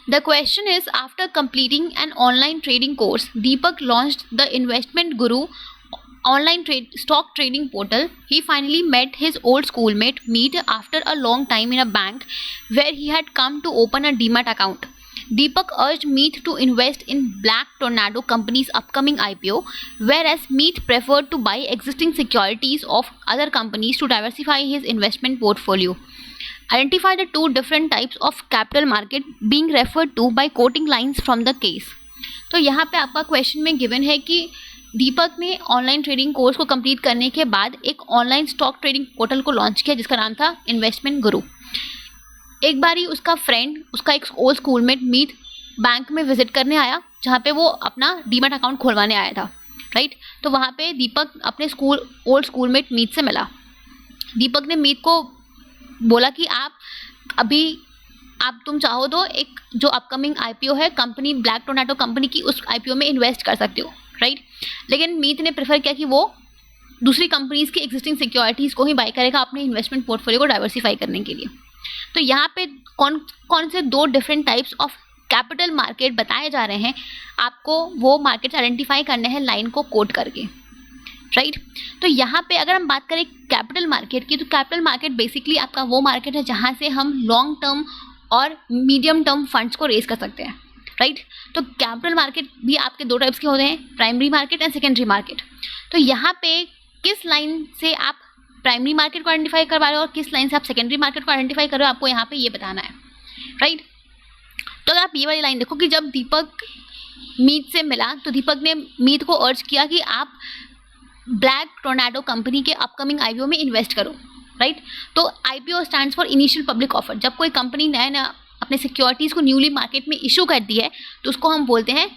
The question is, after completing an online trading course, Deepak launched the Investment Guru online stock trading portal. He finally met his old schoolmate Meet after a long time in a bank where he had come to open a Demat account. Deepak urged Meet to invest in Black Tornado company's upcoming IPO, whereas Meet preferred to buy existing securities of other companies to diversify his investment portfolio. Identify the two different types of capital market being referred to by quoting lines from the case. तो यहाँ पे आपका question में given है कि दीपक ने online trading course को complete करने के बाद एक ऑनलाइन स्टॉक ट्रेडिंग पोर्टल को लॉन्च किया जिसका नाम था इन्वेस्टमेंट गुरु। एक बारी उसका फ्रेंड, उसका एक ओल्ड स्कूलमेट मीत बैंक में विजिट करने आया जहाँ पे वो अपना डीमैट अकाउंट खुलवाने आया था, राइट। तो वहाँ पे दीपक अपने ओल्ड स्कूलमेट मीत से मिला। दीपक ने मीत को बोला कि तुम चाहो तो एक जो अपकमिंग आईपीओ है कंपनी ब्लैक टोर्नेडो कंपनी की, उस आईपीओ में इन्वेस्ट कर सकते हो, राइट। लेकिन मीत ने प्रेफर किया कि वो दूसरी कंपनीज की एग्जिस्टिंग सिक्योरिटीज़ को ही बाय करेगा अपने इन्वेस्टमेंट पोर्टफोलियो को डाइवर्सिफाई करने के लिए। तो यहाँ पे कौन से दो different types of capital market बताए जा रहे हैं, आपको वो मार्केट्स आइडेंटिफाई करने हैं लाइन को कोट करके, राइट। तो यहाँ पे अगर हम बात करें कैपिटल मार्केट की, तो कैपिटल मार्केट बेसिकली आपका वो मार्केट है जहाँ से हम लॉन्ग टर्म और मीडियम टर्म फंड्स को रेज कर सकते हैं, राइट। तो कैपिटल मार्केट भी आपके दो टाइप्स के होते हैं, primary market and secondary market. तो यहाँ पे किस लाइन से आप प्राइमरी मार्केट को आइडेंटिफाई करवा रहे हो और किस लाइन से आप सेकेंडरी मार्केट को आइडेंटिफाई कर रहे हो, आपको यहाँ पे ये बताना है, राइट। तो अगर आप ये वाली लाइन देखो कि जब दीपक मीत से मिला तो दीपक ने मीत को अर्ज किया कि आप ब्लैक टोर्नेडो कंपनी के अपकमिंग आईपीओ में इन्वेस्ट करो, राइट। तो IPO stands for initial public offer. जब कोई कंपनी नया अपने सिक्योरिटीज़ को न्यूली मार्केट में इशू करती है तो उसको हम बोलते हैं,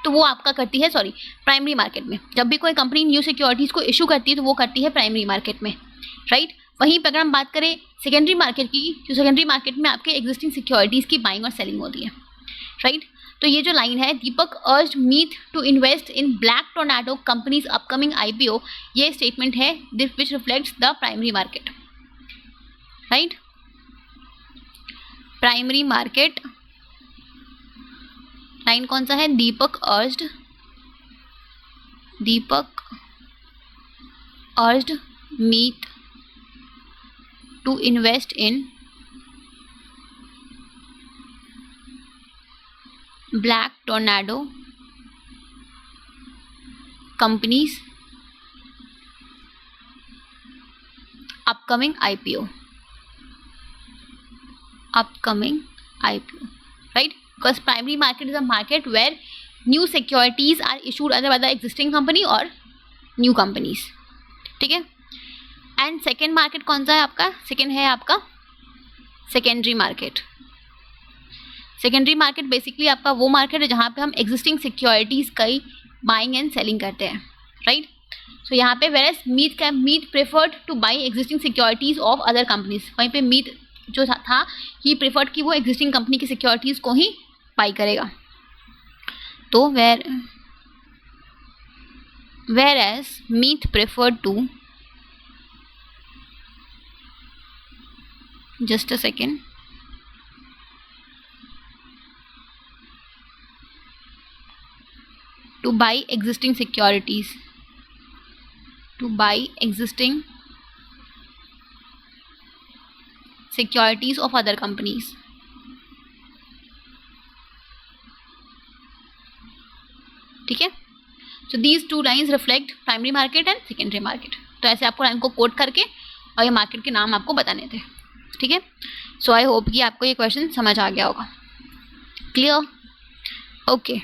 तो वो आपका करती है प्राइमरी मार्केट में। जब भी कोई कंपनी न्यू सिक्योरिटीज़ को इशू करती है तो वो करती है प्राइमरी मार्केट में, राइट। वहीं पर अगर हम बात करें सेकेंडरी मार्केट की, तो सेकेंडरी मार्केट में आपके एग्जिस्टिंग सिक्योरिटीज़ की बाइंग और सेलिंग होती है, राइट। तो ये जो लाइन है, Deepak urged Meet to invest in Black Tornado companies upcoming IPO, ये स्टेटमेंट है which reflects the primary market, right. Primary market line कौन सा है, Deepak urged Meet to invest in Black Tornado companies upcoming IPO, right? Because primary market is a market where new securities are issued either by the existing company or new companies, ठीक है। And second market कौन सा है आपका, second है आपका secondary market. Secondary market basically आपका वो मार्केट है जहाँ पे हम एग्जिस्टिंग सिक्योरिटीज़ का बाइंग एंड सेलिंग करते हैं, राइट। सो यहाँ पे whereas Meet preferred two by existing securities of other companies, वहीं पे मीत जो था ही प्रेफर्ड कि वो एग्जिस्टिंग कंपनी की सिक्योरिटीज़ को ही बाई करेगा। तो whereas Meet preferred to, just a second, to buy existing securities, of other companies, ठीक है। So these two lines reflect primary market and secondary market। तो ऐसे आपको लाइन को कोट करके और ये मार्केट के नाम आपको बताने थे, ठीक है। सो आई होप कि आपको ये क्वेश्चन समझ आ गया होगा, क्लियर, ओके।